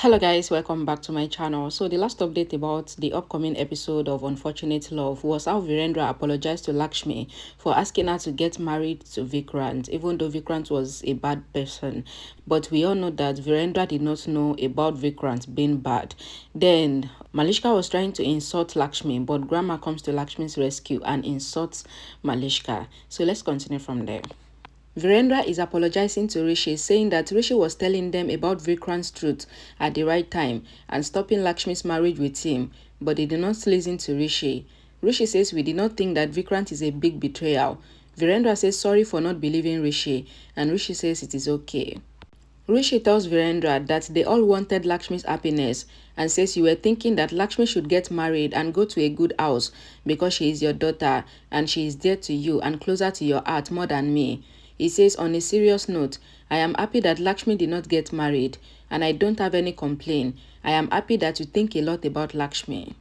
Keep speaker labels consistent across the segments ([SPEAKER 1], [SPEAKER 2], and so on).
[SPEAKER 1] Hello guys, welcome back to my channel. So the last update about the upcoming episode of Unfortunate Love was how Virendra apologized to Lakshmi for asking her to get married to Vikrant, even though Vikrant was a bad person. But we all know that Virendra did not know about Vikrant being bad. Then Malishka was trying to insult Lakshmi, but Grandma comes to Lakshmi's rescue and insults Malishka. So let's continue from there. Virendra is apologizing to Rishi, saying that Rishi was telling them about Vikrant's truth at the right time and stopping Lakshmi's marriage with him, but they did not listen to Rishi. Rishi says we did not think that Vikrant is a big betrayal. Virendra says sorry for not believing Rishi, and Rishi says it is okay. Rishi tells Virendra that they all wanted Lakshmi's happiness and says you were thinking that Lakshmi should get married and go to a good house because she is your daughter and she is dear to you and closer to your heart more than me. He says on a serious note, I am happy that Lakshmi did not get married and I don't have any complaint. I am happy that you think a lot about Lakshmi.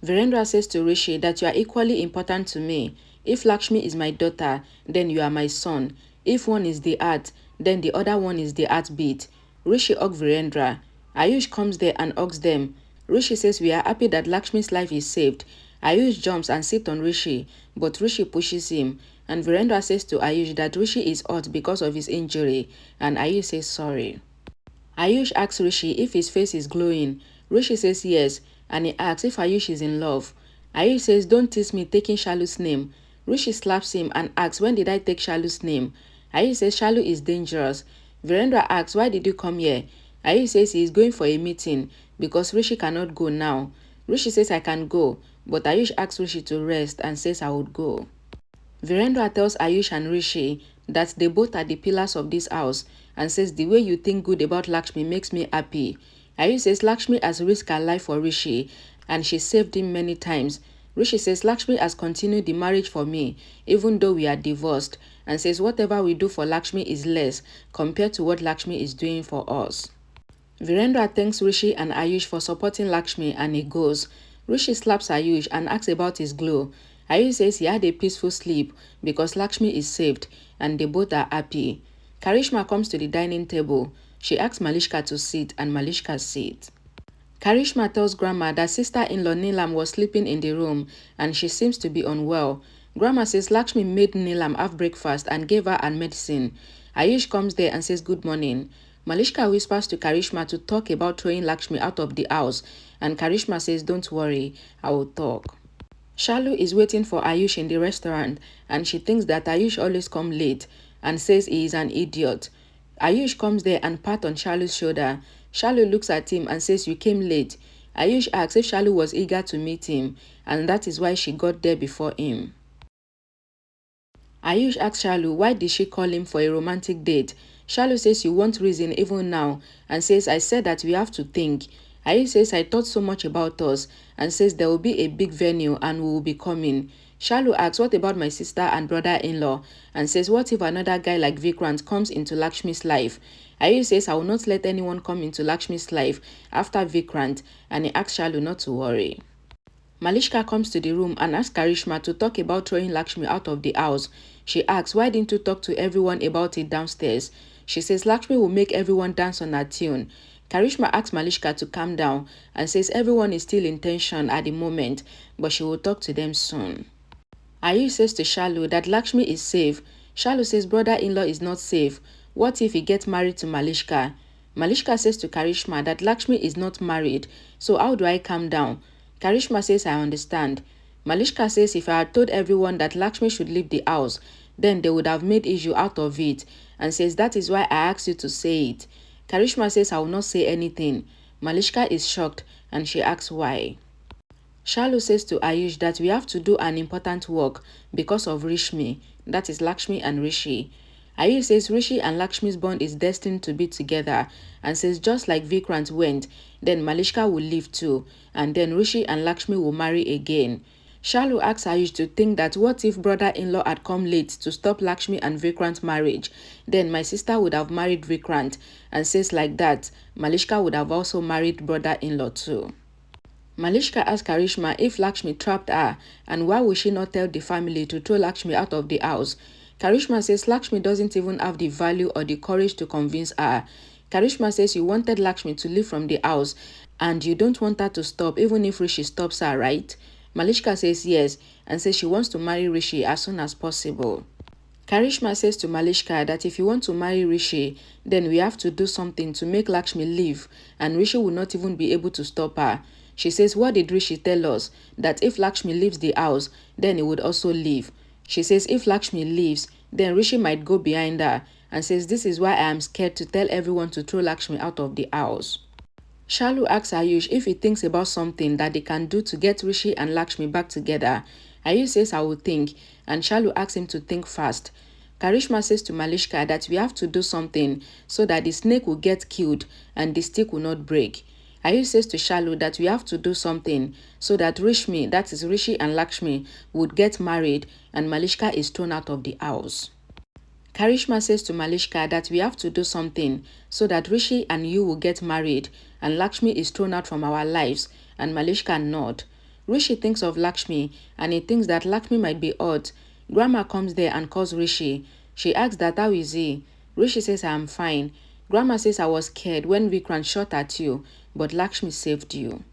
[SPEAKER 1] Virendra says to Rishi that you are equally important to me. If Lakshmi is my daughter, then you are my son. If one is the heart, then the other one is the heartbeat. Rishi hugs Virendra. Ayush comes there and hugs them. Rishi says we are happy that Lakshmi's life is saved. Ayush jumps and sits on Rishi, but Rishi pushes him. And Virendra says to Ayush that Rishi is hurt because of his injury, and Ayush says sorry. Ayush asks Rishi if his face is glowing. Rishi says yes, and he asks if Ayush is in love. Ayush says, don't tease me taking Shalu's name. Rishi slaps him and asks, when did I take Shalu's name? Ayush says Shalu is dangerous. Virendra asks, why did you come here? Ayush says he is going for a meeting because Rishi cannot go now. Rishi says I can go, but Ayush asks Rishi to rest and says I would go. Virendra tells Ayush and Rishi that they both are the pillars of this house and says the way you think good about Lakshmi makes me happy. Ayush says Lakshmi has risked her life for Rishi and she saved him many times. Rishi says Lakshmi has continued the marriage for me even though we are divorced and says whatever we do for Lakshmi is less compared to what Lakshmi is doing for us. Virendra thanks Rishi and Ayush for supporting Lakshmi and he goes. Rishi slaps Ayush and asks about his glow. Ayush says he had a peaceful sleep because Lakshmi is saved and they both are happy. Karishma comes to the dining table. She asks Malishka to sit and Malishka sits. Karishma tells Grandma that sister-in-law Neelam was sleeping in the room and she seems to be unwell. Grandma says Lakshmi made Neelam have breakfast and gave her medicine. Ayush comes there and says good morning. Malishka whispers to Karishma to talk about throwing Lakshmi out of the house and Karishma says don't worry, I will talk. Shalu is waiting for Ayush in the restaurant and she thinks that Ayush always comes late and says he is an idiot. Ayush comes there and pats on Shalu's shoulder. Shalu looks at him and says you came late. Ayush asks if Shalu was eager to meet him and that is why she got there before him. Ayush asks Shalu why did she call him for a romantic date. Shalu says you want reason even now and says I said that we have to think. Ayush says I thought so much about us and says there will be a big venue and we will be coming. Shalu asks what about my sister and brother-in-law and says what if another guy like Vikrant comes into Lakshmi's life. Ayush says I will not let anyone come into Lakshmi's life after Vikrant and he asks Shalu not to worry. Malishka comes to the room and asks Karishma to talk about throwing Lakshmi out of the house. She asks why didn't you talk to everyone about it downstairs. She says Lakshmi will make everyone dance on her tune. Karishma asks Malishka to calm down and says everyone is still in tension at the moment, but she will talk to them soon. Ayush says to Shalu that Lakshmi is safe. Shalu says brother-in-law is not safe. What if he gets married to Malishka? Malishka says to Karishma that Lakshmi is not married, so how do I calm down? Karishma says I understand. Malishka says if I had told everyone that Lakshmi should leave the house, then they would have made issue out of it and says that is why I asked you to say it. Karishma says I will not say anything. Malishka is shocked and she asks why. Shalu says to Ayush that we have to do an important work because of Rishmi, that is Lakshmi and Rishi. Ayush says Rishi and Lakshmi's bond is destined to be together and says just like Vikrant went, then Malishka will leave too and then Rishi and Lakshmi will marry again. Shalu asks Ayush to think that what if brother-in-law had come late to stop Lakshmi and Vikrant's marriage, then my sister would have married Vikrant and says like that, Malishka would have also married brother-in-law too. Malishka asks Karishma if Lakshmi trapped her and why would she not tell the family to throw Lakshmi out of the house. Karishma says Lakshmi doesn't even have the value or the courage to convince her. Karishma says you wanted Lakshmi to leave from the house and you don't want her to stop even if Rishi stops her, right? Malishka says yes and says she wants to marry Rishi as soon as possible. Karishma says to Malishka that if you want to marry Rishi, then we have to do something to make Lakshmi leave and Rishi will not even be able to stop her. She says, what did Rishi tell us? That if Lakshmi leaves the house, then he would also leave. She says if Lakshmi leaves, then Rishi might go behind her and says this is why I am scared to tell everyone to throw Lakshmi out of the house. Shalu asks Ayush if he thinks about something that they can do to get Rishi and Lakshmi back together. Ayush says I will think and Shalu asks him to think fast. Karishma says to Malishka that we have to do something so that the snake will get killed and the stick will not break. Ayush says to Shalu that we have to do something so that Rishi, that is Rishi and Lakshmi, would get married and Malishka is thrown out of the house. Karishma says to Malishka that we have to do something so that Rishi and you will get married and Lakshmi is thrown out from our lives and Malishka nod. Rishi thinks of Lakshmi and he thinks that Lakshmi might be odd. Grandma comes there and calls Rishi. She asks that how is he? Rishi says I am fine. Grandma says I was scared when Vikrant shot at you, but Lakshmi saved you.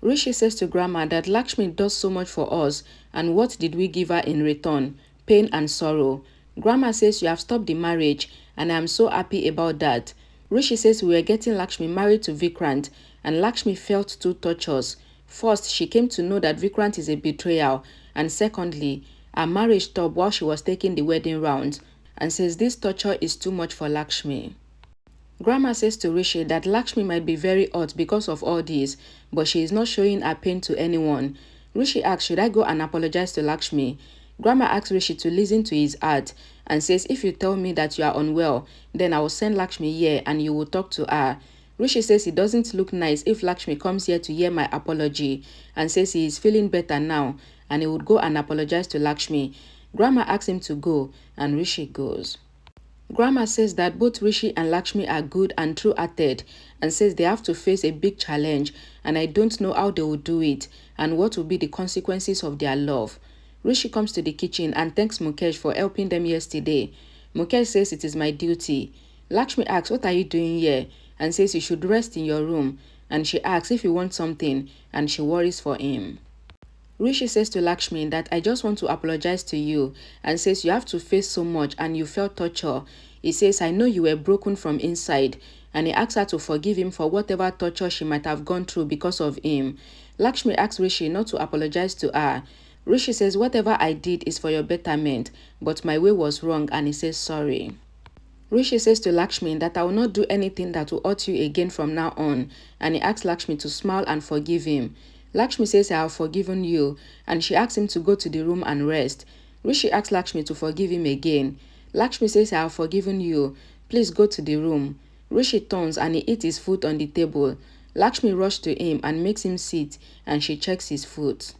[SPEAKER 1] Rishi says to Grandma that Lakshmi does so much for us and what did we give her in return? Pain and sorrow. Grandma says you have stopped the marriage and I am so happy about that. Rishi says we were getting Lakshmi married to Vikrant and Lakshmi felt two tortures. First, she came to know that Vikrant is a betrayal and secondly, her marriage stopped while she was taking the wedding rounds and says this torture is too much for Lakshmi. Grandma says to Rishi that Lakshmi might be very hurt because of all this, but she is not showing her pain to anyone. Rishi asks, should I go and apologize to Lakshmi? Grandma asks Rishi to listen to his heart and says, if you tell me that you are unwell, then I will send Lakshmi here and you will talk to her. Rishi says it doesn't look nice if Lakshmi comes here to hear my apology and says he is feeling better now and he would go and apologize to Lakshmi. Grandma asks him to go and Rishi goes. Grandma says that both Rishi and Lakshmi are good and true-hearted and says they have to face a big challenge and I don't know how they will do it and what will be the consequences of their love. Rishi comes to the kitchen and thanks Mukesh for helping them yesterday. Mukesh says it is my duty. Lakshmi asks, what are you doing here? And says you should rest in your room. And she asks if you want something and she worries for him. Rishi says to Lakshmi that I just want to apologize to you and says you have to face so much and you felt torture. He says I know you were broken from inside and he asks her to forgive him for whatever torture she might have gone through because of him. Lakshmi asks Rishi not to apologize to her. Rishi says whatever I did is for your betterment, but my way was wrong and he says sorry. Rishi says to Lakshmi that I will not do anything that will hurt you again from now on and he asks Lakshmi to smile and forgive him. Lakshmi says I have forgiven you and she asks him to go to the room and rest. Rishi asks Lakshmi to forgive him again. Lakshmi says I have forgiven you. Please go to the room. Rishi turns and he eats his food on the table. Lakshmi rushes to him and makes him sit and she checks his foot.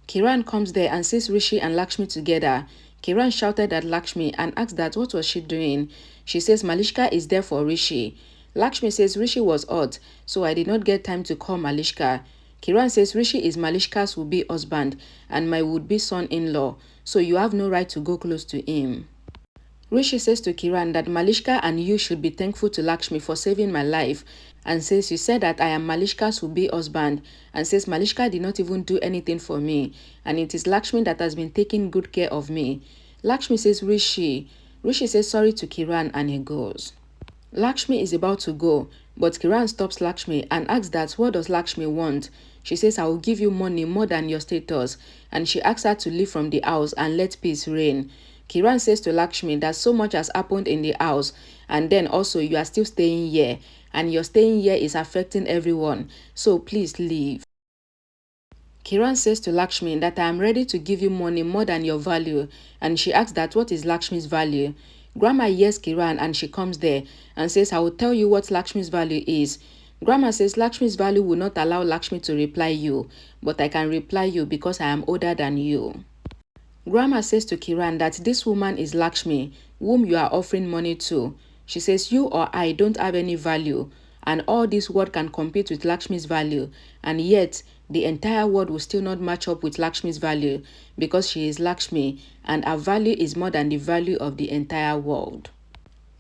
[SPEAKER 1] Kiran comes there and sees Rishi and Lakshmi together. Kiran shouted at Lakshmi and asked that what was she doing. She says Malishka is there for Rishi. Lakshmi says Rishi was hurt, so I did not get time to call Malishka. Kiran says Rishi is Malishka's would-be husband and my would-be son-in-law, so you have no right to go close to him. Rishi says to Kiran that Malishka and you should be thankful to Lakshmi for saving my life and says you said that I am Malishka's would-be husband and says Malishka did not even do anything for me and it is Lakshmi that has been taking good care of me. Lakshmi says Rishi. Rishi says sorry to Kiran and he goes. Lakshmi is about to go, but Kiran stops Lakshmi and asks that what does Lakshmi want? She says I will give you money more than your status and she asks her to leave from the house and let peace reign. Kiran says to Lakshmi that so much has happened in the house and then also you are still staying here and your staying here is affecting everyone, so please leave. Kiran says to Lakshmi that I am ready to give you money more than your value and she asks that what is Lakshmi's value? Grandma hears Kiran and she comes there and says I will tell you what Lakshmi's value is. Grandma says Lakshmi's value will not allow Lakshmi to reply you, but I can reply you because I am older than you. Grandma says to Kiran that this woman is Lakshmi, whom you are offering money to. She says you or I don't have any value and all this world can compete with Lakshmi's value and yet the entire world will still not match up with Lakshmi's value because she is Lakshmi and her value is more than the value of the entire world.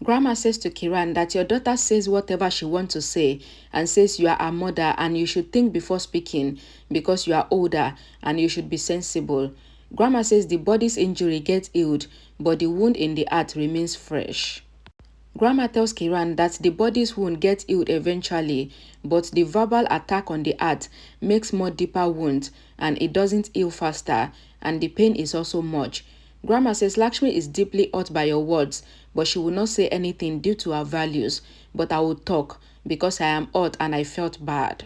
[SPEAKER 1] Grandma says to Kiran that your daughter says whatever she wants to say and says you are a mother and you should think before speaking because you are older and you should be sensible. Grandma says the body's injury gets healed, but the wound in the heart remains fresh. Grandma tells Kiran that the body's wound gets healed eventually, but the verbal attack on the heart makes more deeper wounds and it doesn't heal faster, and the pain is also much. Grandma says Lakshmi is deeply hurt by your words, but she will not say anything due to her values, but I will talk because I am hurt and I felt bad.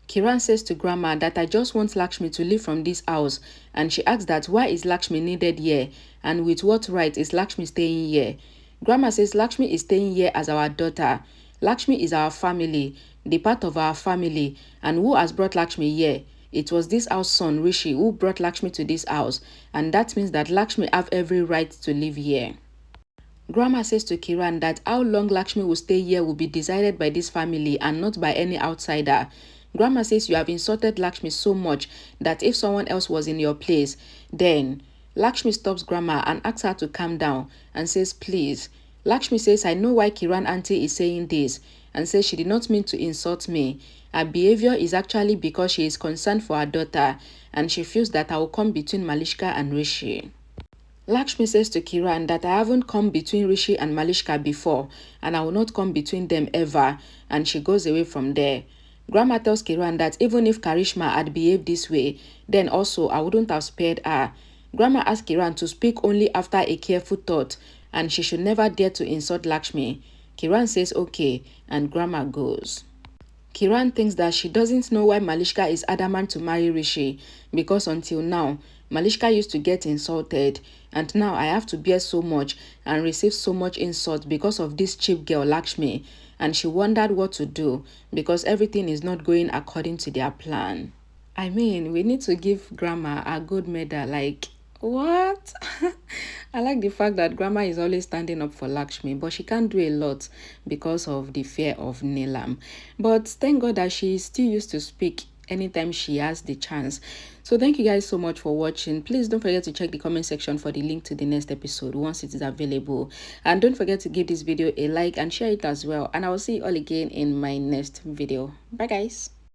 [SPEAKER 1] Kiran says to Grandma that I just want Lakshmi to leave from this house, and she asks that why is Lakshmi needed here and with what right is Lakshmi staying here. Grandma says Lakshmi is staying here as our daughter. Lakshmi is our family, the part of our family, and who has brought Lakshmi here? It was this house son Rishi who brought Lakshmi to this house, and that means that Lakshmi have every right to live here. Grandma says to Kiran that how long Lakshmi will stay here will be decided by this family and not by any outsider. Grandma says you have insulted Lakshmi so much that if someone else was in your place, then Lakshmi stops Grandma and asks her to calm down and says, please. Lakshmi says, I know why Kiran auntie is saying this and says she did not mean to insult me. Her behavior is actually because she is concerned for her daughter and she feels that I will come between Malishka and Rishi. Lakshmi says to Kiran that I haven't come between Rishi and Malishka before and I will not come between them ever, and she goes away from there. Grandma tells Kiran that even if Karishma had behaved this way, then also I wouldn't have spared her. Grandma asks Kiran to speak only after a careful thought and she should never dare to insult Lakshmi. Kiran says okay and Grandma goes. Kiran thinks that she doesn't know why Malishka is adamant to marry Rishi because until now, Malishka used to get insulted and now I have to bear so much and receive so much insult because of this cheap girl Lakshmi, and she wondered what to do because everything is not going according to their plan. I mean, we need to give Grandma a good medal, like, what? I like the fact that Grandma is always standing up for Lakshmi, but she can't do a lot because of the fear of Neelam. But thank God that she still used to speak anytime she has the chance. So thank you guys so much for watching. Please don't forget to check the comment section for the link to the next episode once it is available. And don't forget to give this video a like and share it as well. And I will see you all again in my next video. Bye guys.